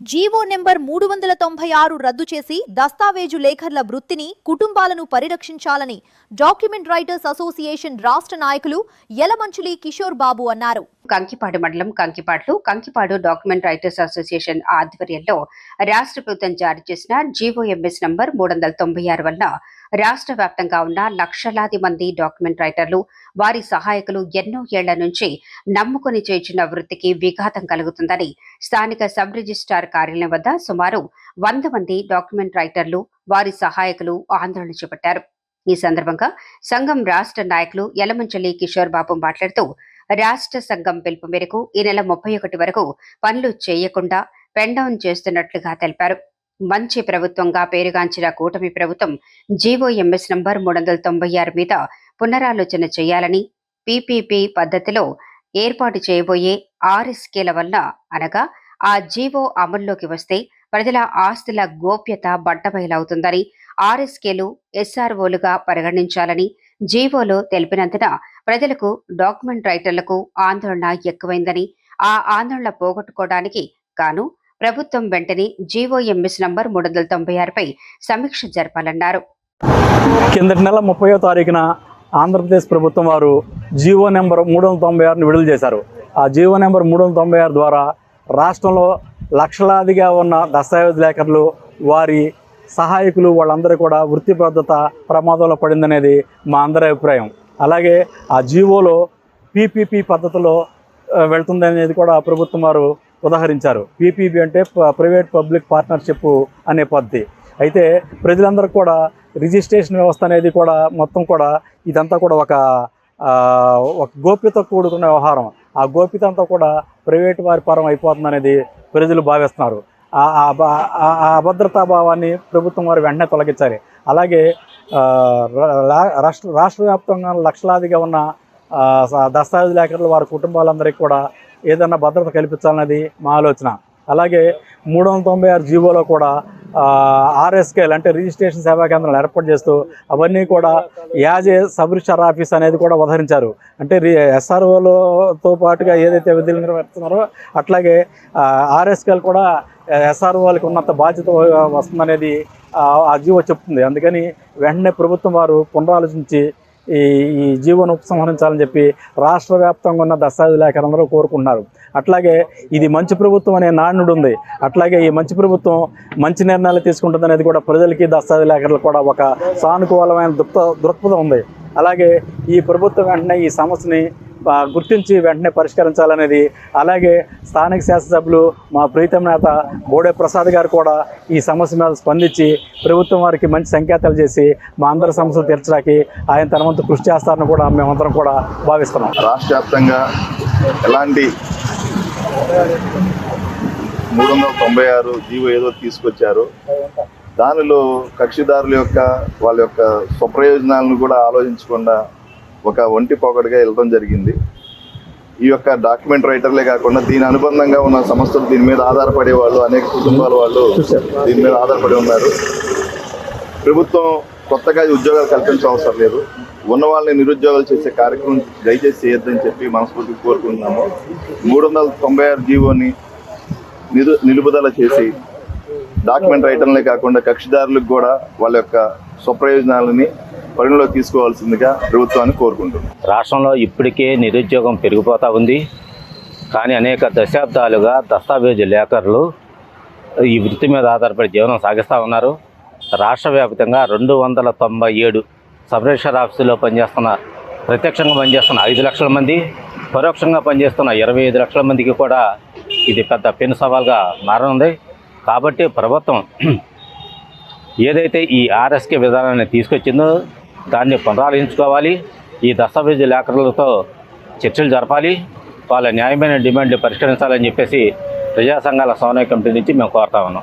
GO number 396 రద్దు చేసి దస్తావేజు లేఖర్ల వృత్తిని కుటుంబాలను పరిరక్షించాలని డాక్యుమెంట్ రైటర్స్ అసోసియేషన్ రాష్ట్ర నాయకులు యలమంచిలి కిషోర్ బాబు అన్నారు. కంకిపాడు మండలం కంకిపాడు డాక్యుమెంట్ రైటర్స్ అసోసియేషన్ ఆధ్వర్యంలో రాష్ట్ర ప్రభుత్వం జారీ చేసిన జీవోఎంఎస్ నంబర్ 396 వల్ల రాష్ట్ర వ్యాప్తంగా ఉన్న లక్షలాది మంది డాక్యుమెంట్ రైటర్లు వారి సహాయకులు ఎన్నో ఏళ్ల నుంచి నమ్ముకుని చేర్చిన వృత్తికి విఘాతం కలుగుతుందని స్థానిక సబ్ రిజిస్ట్రార్ కార్యాలయం వద్ద సుమారు 100 మంది డాక్యుమెంట్ రైటర్లు వారి సహాయకులు ఆందోళన చేపట్టారు. ఈ సందర్భంగా సంఘం రాష్ట్ర నాయకులు యలమంచిలి కిషోర్ బాబు మాట్లాడుతూ రాష్ట్ర సంఘం పిలుపు మేరకు ఈ నెల 31 వరకు పనులు చేయకుండా పెండౌన్ చేస్తున్నట్లుగా తెలిపారు. మంచి ప్రభుత్వంగా పేరుగాంచిన కూటమి ప్రభుత్వం జీవోఎంఎస్ నంబర్ 396 మీద పునరాలోచన చేయాలని, పీపీపీ పద్ధతిలో ఏర్పాటు చేయబోయే ఆర్ఎస్కేల వల్ల అనగా ఆ జీవో అమల్లోకి వస్తే ప్రజల ఆస్తుల గోప్యత బట్టబయలవుతుందని, ఆర్ఎస్కేలు ఎస్ఆర్ఓలుగా పరిగణించాలని జీవోలో తెలిపినందున ప్రజలకు డాక్యుమెంట్ రైటర్లకు ఆందోళన ఎక్కువైందని, ఆ ఆందోళన పోగొట్టుకోవడానికి గాను ప్రభుత్వం వెంటనే జీవోఎంఎస్ నంబర్ 396పై సమీక్ష జరపాలన్నారు. కిందటి నెల 30వ తారీఖున ఆంధ్రప్రదేశ్ ప్రభుత్వం వారు జీవో నెంబర్ 396ను విడుదల చేశారు. ఆ జీవో నెంబర్ 396 ద్వారా రాష్ట్రంలో లక్షలాదిగా ఉన్న దస్తావేజ్ లేఖర్లు వారి సహాయకులు వాళ్ళందరూ కూడా వృత్తి భద్రత ప్రమాదంలో పడిందనేది మా అందరి అభిప్రాయం. అలాగే ఆ జీవోలో పీపీపీ పద్ధతిలో వెళ్తుందనేది కూడా ప్రభుత్వం వారు ఉదాహరించారు. పీపీపీ అంటే ప్రైవేట్ పబ్లిక్ పార్ట్నర్షిప్ అనే పద్ధతి. అయితే ప్రజలందరూ కూడా రిజిస్ట్రేషన్ వ్యవస్థ అనేది కూడా మొత్తం కూడా ఇదంతా కూడా ఒక గోప్యత కూడుకున్న వ్యవహారం. ఆ గోప్యత అంతా కూడా ప్రైవేట్ వారి పరం అయిపోతుందనేది ప్రజలు భావిస్తున్నారు. ఆ అభద్రతా భావాన్ని ప్రభుత్వం వారు వెంటనే తొలగించాలి. అలాగే రాష్ట్ర వ్యాప్తంగా లక్షలాదిగా ఉన్న దస్తావేజ్ లేఖర్లు వారి కుటుంబాలందరికీ కూడా ఏదన్నా భద్రత కల్పించాలన్నది మా ఆలోచన. అలాగే 396 జీవోలో కూడా ఆర్ఎస్కేల్ అంటే రిజిస్ట్రేషన్ సేవా కేంద్రాలు ఏర్పాటు చేస్తూ అవన్నీ కూడా as a sub registrar office అనేది కూడా ఉదహరించారు. అంటే ఎస్ఆర్ఓలతో పాటుగా ఏదైతే విధులు నిర్వహిస్తున్నారో అట్లాగే ఆర్ఎస్కేల్ కూడా ఎస్ఆర్ఓలకి ఉన్నంత బాధ్యత వస్తుందనేది ఆ జీవో చెప్తుంది. అందుకని వెంటనే ప్రభుత్వం వారు పునరాలోచించి ఈ జీవోను ఉపసంహరించాలని చెప్పి రాష్ట్ర వ్యాప్తంగా ఉన్న దస్తావేజ్ లేఖలందరూ కోరుకుంటున్నారు. అట్లాగే ఇది మంచి ప్రభుత్వం అనే నానుడు ఉంది. అట్లాగే ఈ మంచి ప్రభుత్వం మంచి నిర్ణయాలు తీసుకుంటుంది అనేది కూడా ప్రజలకి దస్తావేజ్ లేఖలకు కూడా ఒక సానుకూలమైన దృక్పథం ఉంది. అలాగే ఈ ప్రభుత్వం వెంటనే ఈ సమస్యని గుర్తించి వెంటనే పరిష్కరించాలనేది, అలాగే స్థానిక శాసనసభ్యులు మా ప్రీతం నేత బోడే ప్రసాద్ గారు కూడా ఈ సమస్య మీద స్పందించి ప్రభుత్వం వారికి మంచి సంకేతాలు చేసి మా అందరి సమస్యలు తీర్చడానికి ఆయన తన వంతు కృషి చేస్తారని కూడా మేమందరం కూడా భావిస్తున్నాం. రాష్ట్ర వ్యాప్తంగా ఎలాంటి 396 జీవో ఏదో తీసుకొచ్చారు, దానిలో కక్షిదారుల యొక్క వాళ్ళ యొక్క స్వప్రయోజనాలను కూడా ఆలోచించకుండా ఒక ఒంటి పోకడగా వెళ్ళడం జరిగింది. ఈ యొక్క డాక్యుమెంట్ రైటర్లే కాకుండా దీని అనుబంధంగా ఉన్న సంస్థలు దీని మీద ఆధారపడే వాళ్ళు అనేక కుటుంబాల వాళ్ళు దీని మీద ఆధారపడి ఉన్నారు. ప్రభుత్వం కొత్తగా ఉద్యోగాలు కల్పించడం అవసరం లేదు. ఉన్న వాళ్ళని నిరుద్యోగాలు చేసే కార్యక్రమం దయచేసి చేయొద్దని చెప్పి మనస్ఫూర్తిగా కోరుకుంటున్నాము. 396 జీవోని నిలుపుదల చేసి డాక్యుమెంట్ రైటర్లే కాకుండా కక్షిదారులకు కూడా వాళ్ళ యొక్క స్వప్రయోజనాలని పరిగణలో తీసుకోవాల్సిందిగా ప్రభుత్వాన్ని కోరుకుంటున్నాం. రాష్ట్రంలో ఇప్పటికే నిరుద్యోగం పెరిగిపోతూ ఉంది. కానీ అనేక దశాబ్దాలుగా దస్తావేజు లేఖర్లు ఈ వృత్తి మీద ఆధారపడి జీవనం సాగిస్తూ ఉన్నారు. రాష్ట్ర వ్యాప్తంగా 297 సబ్ రిజిస్ట్రార్ ఆఫీసులో పనిచేస్తున్న, ప్రత్యక్షంగా పనిచేస్తున్న 5 లక్షల మంది, పరోక్షంగా పనిచేస్తున్న 25 లక్షల మందికి కూడా ఇది పెద్ద పెను సవాల్గా మారనుంది. కాబట్టి ప్రభుత్వం ఏదైతే ఈ ఆర్ఎస్కే విధానాన్ని తీసుకొచ్చిందో దాన్ని పునరాలోచించుకోవాలి. ఈ దస్తావేజు లేఖరులతో చర్చలు జరపాలి. వాళ్ళ న్యాయమైన డిమాండ్లు పరిష్కరించాలని చెప్పేసి ప్రజా సంఘాల సమన్వయ కమిటీ నుంచి మేము కోరుతా ఉన్నాం.